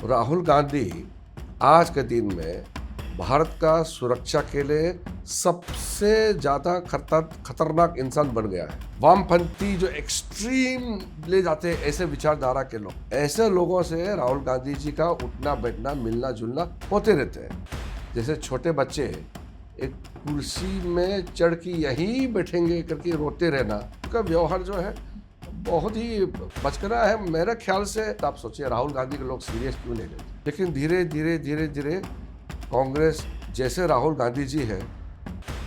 राहुल गांधी आज के दिन में भारत का सुरक्षा के लिए सबसे ज्यादा खतरनाक इंसान बन गया है। वामपंथी जो एक्सट्रीम ले जाते हैं ऐसे विचारधारा के लोग, ऐसे लोगों से राहुल गांधी जी का उठना बैठना मिलना जुलना होते रहते हैं। जैसे छोटे बच्चे एक कुर्सी में चढ़ के यहीं बैठेंगे करके रोते रहना, उनका व्यवहार जो है बहुत ही बचकाना है। मेरे ख्याल से आप सोचिए राहुल गांधी के लोग सीरियस क्यों नहीं लेते। लेकिन धीरे धीरे धीरे धीरे कांग्रेस जैसे राहुल गांधी जी है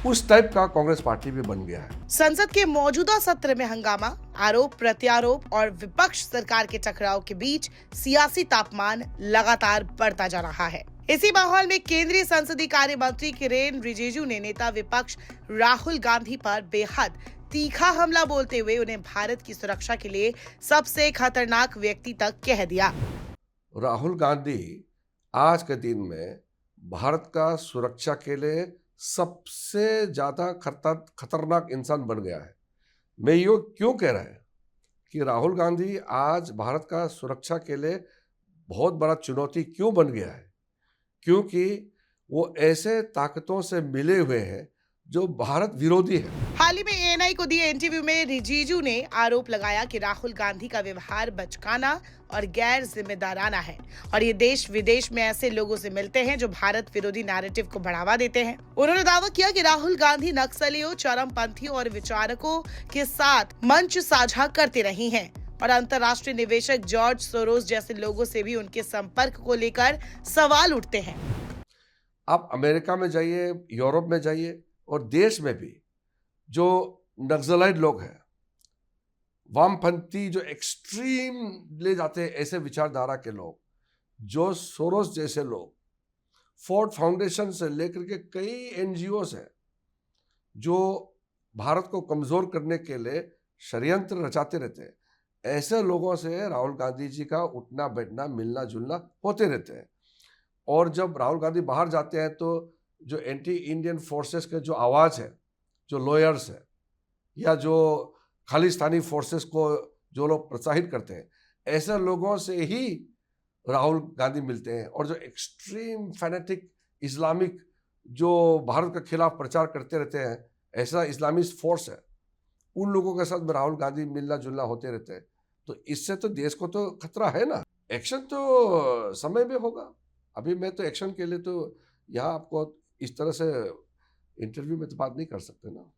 उस टाइप का कांग्रेस पार्टी भी बन गया है। संसद के मौजूदा सत्र में हंगामा, आरोप प्रत्यारोप और विपक्ष सरकार के टकराव के बीच सियासी तापमान लगातार बढ़ता जा रहा है। इसी माहौल में केंद्रीय संसदीय कार्य मंत्री किरेन रिजिजू ने नेता विपक्ष राहुल गांधी पर बेहद तीखा हमला बोलते हुए उन्हें भारत की सुरक्षा के लिए सबसे खतरनाक व्यक्ति तक कह दिया। राहुल गांधी आज के दिन में भारत का सुरक्षा के लिए सबसे ज्यादा खतरनाक इंसान बन गया है। मैं ये क्यों कह रहा है कि राहुल गांधी आज भारत का सुरक्षा के लिए बहुत बड़ा चुनौती क्यों बन गया है? क्योंकि वो ऐसे ताकतों से मिले हुए हैं जो भारत विरोधी है। हाल ही में एएनआई को दिए इंटरव्यू में रिजिजू ने आरोप लगाया कि राहुल गांधी का व्यवहार बचकाना और गैर जिम्मेदाराना है और ये देश विदेश में ऐसे लोगों से मिलते हैं जो भारत विरोधी नैरेटिव को बढ़ावा देते हैं। उन्होंने दावा किया कि राहुल गांधी नक्सलियों, चरमपंथियों और विचारकों के साथ मंच साझा करते रहे हैं और अंतर्राष्ट्रीय निवेशक जॉर्ज सोरोस जैसे लोगों से भी उनके संपर्क को लेकर सवाल उठते हैं। आप अमेरिका में जाइए, यूरोप में जाइए और देश में भी जो नक्सलाइट लोग हैं, वामपंथी जो एक्सट्रीम ले जाते हैं ऐसे विचारधारा के लोग, जो सोरोस जैसे लोग, फोर्ड फाउंडेशन से लेकर के कई एनजीओस हैं जो भारत को कमजोर करने के लिए षड्यंत्र रचाते रहते हैं, ऐसे लोगों से राहुल गांधी जी का उठना बैठना मिलना जुलना होते रहते हैं। और जब राहुल गांधी बाहर जाते हैं तो जो एंटी इंडियन फोर्सेस के जो आवाज़ है, जो लॉयर्स है या जो खालिस्तानी फोर्सेस को जो लोग प्रोत्साहित करते हैं, ऐसे लोगों से ही राहुल गांधी मिलते हैं। और जो एक्सट्रीम फैनेटिक इस्लामिक जो भारत के खिलाफ प्रचार करते रहते हैं, ऐसा इस्लामिस्ट फोर्स है, उन लोगों के साथ राहुल गांधी मिलना जुलना होते रहते हैं। तो इससे तो देश को तो खतरा है ना। एक्शन तो समय में होगा। अभी मैं तो एक्शन के लिए तो यहाँ आपको इस तरह से इंटरव्यू में तो बात नहीं कर सकते ना।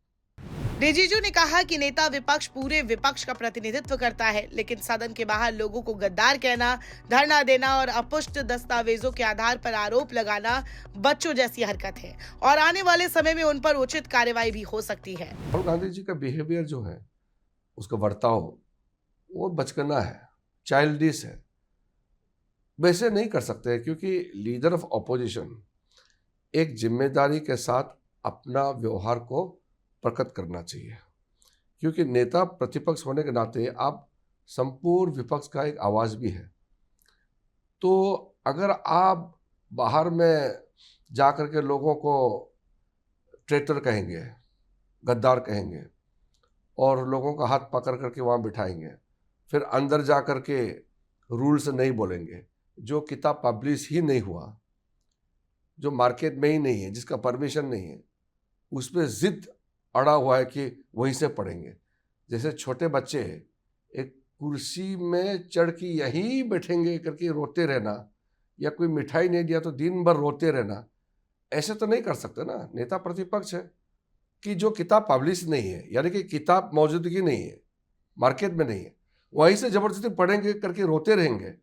रिजिजू ने कहा कि नेता विपक्ष पूरे विपक्ष का प्रतिनिधित्व करता है, लेकिन सदन के बाहर लोगों को गद्दार कहना, धरना देना और अपुष्ट दस्तावेजों के आधार पर आरोप लगाना बच्चों जैसी हरकत है और आने वाले समय में उन पर उचित कार्रवाई भी हो सकती है। राहुल गांधी जी का बिहेवियर जो है, उसका बर्ताव वो बचकाना है, चाइल्डिश है। वैसे नहीं कर सकते क्योंकि लीडर ऑफ ऑपोजिशन एक जिम्मेदारी के साथ अपना व्यवहार को प्रकट करना चाहिए, क्योंकि नेता प्रतिपक्ष होने के नाते आप संपूर्ण विपक्ष का एक आवाज़ भी है। तो अगर आप बाहर में जा कर के लोगों को ट्रेटर कहेंगे, गद्दार कहेंगे और लोगों का हाथ पकड़ करके वहाँ बिठाएंगे, फिर अंदर जा कर के रूल्स नहीं बोलेंगे, जो किताब पब्लिश ही नहीं हुआ, जो मार्केट में ही नहीं है, जिसका परमिशन नहीं है, उस पर जिद अड़ा हुआ है कि वहीं से पढ़ेंगे। जैसे छोटे बच्चे एक कुर्सी में चढ़ के यहीं बैठेंगे करके रोते रहना, या कोई मिठाई नहीं दिया तो दिन भर रोते रहना, ऐसे तो नहीं कर सकते ना। नेता प्रतिपक्ष है कि जो किताब पब्लिश नहीं है, यानी कि किताब मौजूदगी नहीं है, मार्केट में नहीं है, वहीं से जबरदस्ती पढ़ेंगे करके रोते रहेंगे,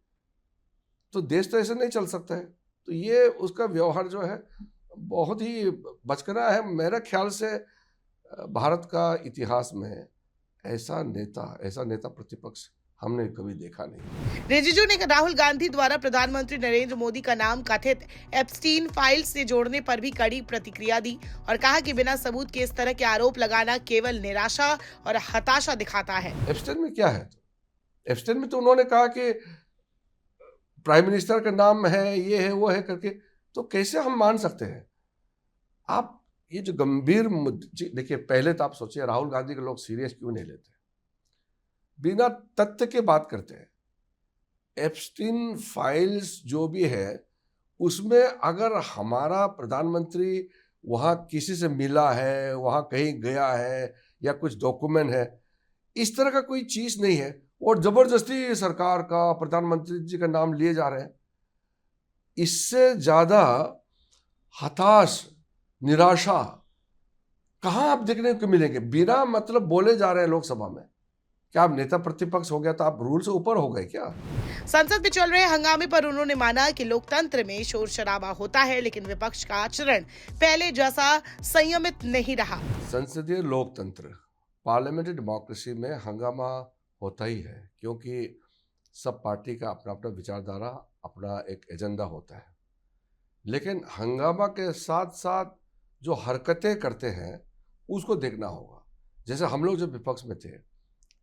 तो देश तो ऐसे नहीं चल सकता है। तो ये उसका व्यवहार जो है बहुत ही बचकाना है। मेरे ख्याल से भारत का इतिहास में ऐसा नेता प्रतिपक्ष हमने कभी देखा नहीं। रिजिजू ने राहुल गांधी द्वारा प्रधानमंत्री नरेंद्र मोदी का नाम कथित एप्स्टीन फाइल से जोड़ने पर भी कड़ी प्रतिक्रिया दी और कहा कि बिना सबूत के इस तरह के आरोप लगाना केवल निराशा और हताशा दिखाता है। एप्स्टीन में क्या है? एप्स्टीन में तो उन्होंने कहा कि प्राइम मिनिस्टर का नाम है, ये है वो है करके, तो कैसे हम मान सकते हैं? आप ये जो गंभीर मुद्दे, देखिए पहले तो आप सोचिए राहुल गांधी के लोग सीरियस क्यों नहीं लेते, बिना तथ्य के बात करते हैं। एप्स्टीन फाइल्स जो भी है उसमें अगर हमारा प्रधानमंत्री वहाँ किसी से मिला है, वहाँ कहीं गया है या कुछ डॉक्यूमेंट है, इस तरह का कोई चीज नहीं है और जबरदस्ती सरकार का प्रधानमंत्री जी का नाम लिए जा रहे हैं। इससे ज्यादा हताश, निराशा कहाँ आप देखने को मिलेंगे? बिना मतलब बोले जा रहे हैं लोकसभा में। क्या आप नेता प्रतिपक्ष हो गया तो आप रूल से ऊपर हो गए क्या? संसद में चल रहे हंगामे पर उन्होंने माना कि लोकतंत्र में शोर शराबा होता है, लेकिन विपक्ष का आचरण पहले जैसा संयमित नहीं रहा। संसदीय लोकतंत्र, पार्लियामेंट्री डेमोक्रेसी में हंगामा होता ही है, क्योंकि सब पार्टी का अपना अपना विचारधारा, अपना एक एजेंडा होता है। लेकिन हंगामा के साथ साथ जो हरकतें करते हैं उसको देखना होगा। जैसे हम लोग जब विपक्ष में थे,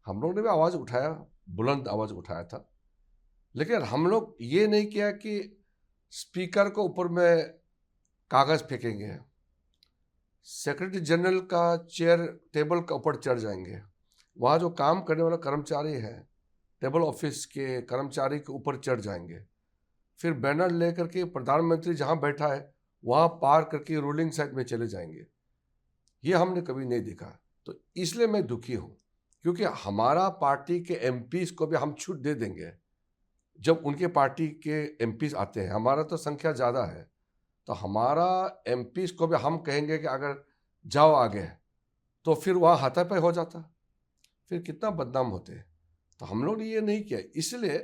हम लोग ने भी आवाज़ उठाया, बुलंद आवाज़ उठाया था, लेकिन हम लोग ये नहीं किया कि स्पीकर को ऊपर में कागज़ फेंकेंगे, सेक्रेटरी जनरल का चेयर टेबल के ऊपर चढ़ जाएंगे, वहाँ जो काम करने वाला कर्मचारी है टेबल ऑफिस के कर्मचारी के ऊपर चढ़ जाएंगे, फिर बैनर लेकर के प्रधानमंत्री जहाँ बैठा है वहाँ पार करके रूलिंग साइड में चले जाएंगे। ये हमने कभी नहीं देखा। तो इसलिए मैं दुखी हूँ, क्योंकि हमारा पार्टी के एमपीज को भी हम छूट दे देंगे। जब उनके पार्टी के एमपीज आते हैं, हमारा तो संख्या ज़्यादा है, तो हमारा एमपीज को भी हम कहेंगे कि अगर जाओ आगे, तो फिर वहाँ हाथापाई हो जाता, फिर कितना बदनाम होते। तो हम लोग ने ये नहीं किया। इसलिए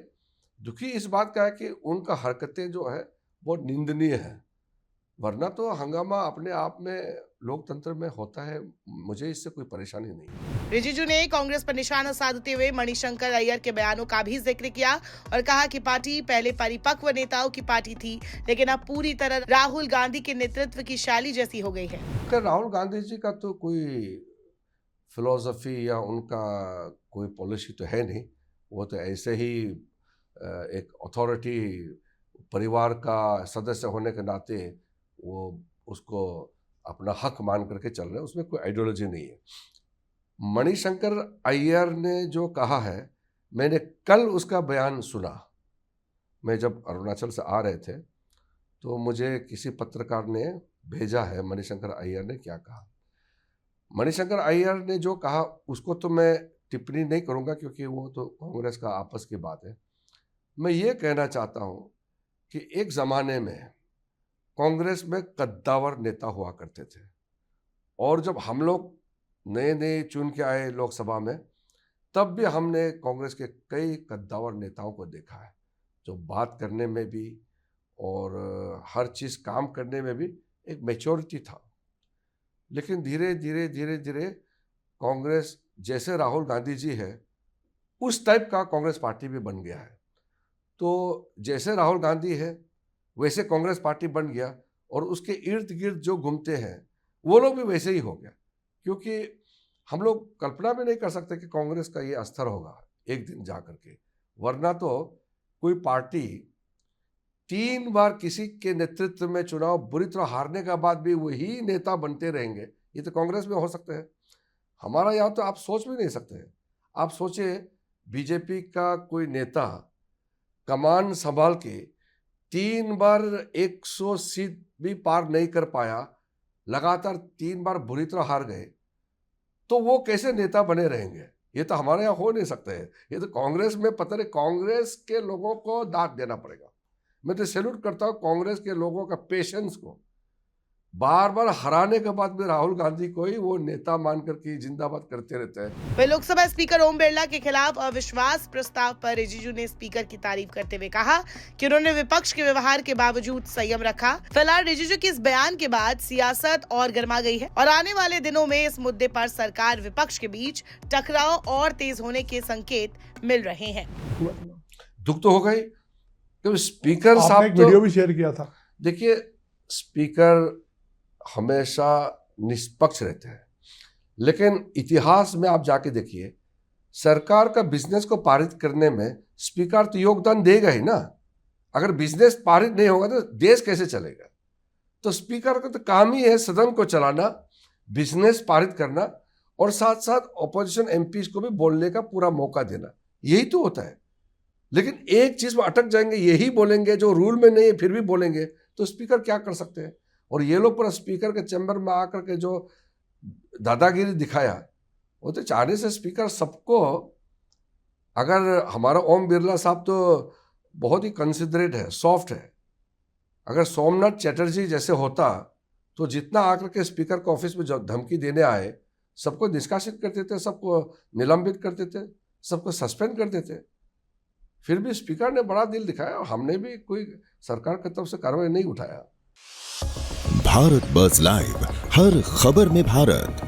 दुखी इस बात का है कि उनका हरकतें जो है वो निंदनीय है, वरना तो हंगामा अपने आप में लोकतंत्र में होता है। मुझे इससे कोई परेशानी नहीं। रिजिजू ने कांग्रेस पर निशाना साधते हुए मणिशंकर अय्यर के बयानों का भी जिक्र किया और कहा कि पार्टी पहले परिपक्व नेताओं की पार्टी थी, लेकिन अब पूरी तरह राहुल गांधी के नेतृत्व की शैली जैसी हो गई है। राहुल गांधी जी का तो कोई फिलॉसफी या उनका कोई पॉलिसी तो है नहीं। वो तो ऐसे ही एक अथॉरिटी, परिवार का सदस्य होने के नाते वो उसको अपना हक मान करके चल रहे हैं, उसमें कोई आइडियोलॉजी नहीं है। मणिशंकर अय्यर ने जो कहा है, मैंने कल उसका बयान सुना। मैं जब अरुणाचल से आ रहे थे तो मुझे किसी पत्रकार ने भेजा है मणिशंकर अय्यर ने क्या कहा। मणिशंकर अय्यर ने जो कहा उसको तो मैं टिप्पणी नहीं करूंगा, क्योंकि वो तो कांग्रेस का आपस की बात है। मैं ये कहना चाहता हूँ कि एक ज़माने में कांग्रेस में कद्दावर नेता हुआ करते थे, और जब हम लोग नए नए चुन के आए लोकसभा में, तब भी हमने कांग्रेस के कई कद्दावर नेताओं को देखा है, जो बात करने में भी और हर चीज़ काम करने में भी एक मैच्योरिटी था। लेकिन धीरे धीरे धीरे धीरे कांग्रेस जैसे राहुल गांधी जी है उस टाइप का कांग्रेस पार्टी भी बन गया है। तो जैसे राहुल गांधी है वैसे कांग्रेस पार्टी बन गया, और उसके इर्द गिर्द जो घूमते हैं वो लोग भी वैसे ही हो गया। क्योंकि हम लोग कल्पना भी नहीं कर सकते कि कांग्रेस का ये अस्तर होगा एक दिन जा करके, वरना तो कोई पार्टी 3 बार किसी के नेतृत्व में चुनाव बुरी तरह हारने के बाद भी वही नेता बनते रहेंगे। ये तो कांग्रेस में हो सकते हैं, हमारा यहाँ तो आप सोच भी नहीं सकते हैं। आप सोचे बीजेपी का कोई नेता कमान संभाल के 3 बार 100 सीट भी पार नहीं कर पाया, लगातार 3 बार बुरी तरह हार गए, तो वो कैसे नेता बने रहेंगे? ये तो हमारे यहाँ हो नहीं सकते हैं। ये तो कांग्रेस में पता नहीं, कांग्रेस के लोगों को दाद देना पड़ेगा। मैं तो सैल्यूट करता हूँ कांग्रेस के लोगों का पेशेंस को। बार बार हराने के बाद भी राहुल गांधी को ही वो नेता मान करके जिंदाबाद करते रहते हैं। वह लोकसभा स्पीकर ओम बिरला के खिलाफ अविश्वास प्रस्ताव पर रिजिजू ने स्पीकर की तारीफ करते हुए कहा कि उन्होंने विपक्ष के व्यवहार के बावजूद संयम रखा। फिलहाल रिजिजू के इस बयान के बाद सियासत और गर्मा गई है और आने वाले दिनों में इस मुद्दे पर सरकार विपक्ष के बीच टकराव और तेज होने के संकेत मिल रहे हैं। दुख तो हो गई, क्योंकि स्पीकर आपने साहब एक वीडियो भी शेयर किया था। देखिए, स्पीकर हमेशा निष्पक्ष रहते हैं, लेकिन इतिहास में आप जाके देखिए, सरकार का बिजनेस को पारित करने में स्पीकर तो योगदान देगा ही ना। अगर बिजनेस पारित नहीं होगा तो देश कैसे चलेगा? तो स्पीकर का तो काम ही है सदन को चलाना, बिजनेस पारित करना, और साथ साथ ऑपोजिशन एमपीज को भी बोलने का पूरा मौका देना। यही तो होता है। लेकिन एक चीज में अटक जाएंगे, यही बोलेंगे जो रूल में नहीं है फिर भी बोलेंगे, तो स्पीकर क्या कर सकते हैं? और ये लोग पूरा स्पीकर के चैम्बर में आकर के जो दादागिरी दिखाया, वो तो चाहने से स्पीकर सबको, अगर हमारा ओम बिरला साहब तो बहुत ही कंसिडरेट है, सॉफ्ट है, अगर सोमनाथ चैटर्जी जैसे होता तो जितना आकर के स्पीकर के ऑफिस में जो धमकी देने आए सबको निष्कासित कर देते, सबको निलंबित कर देते, सबको सस्पेंड कर देते। फिर भी स्पीकर ने बड़ा दिल दिखाया और हमने भी कोई सरकार की तरफ से कार्रवाई नहीं उठाया। भारत बज़ लाइव, हर खबर में भारत।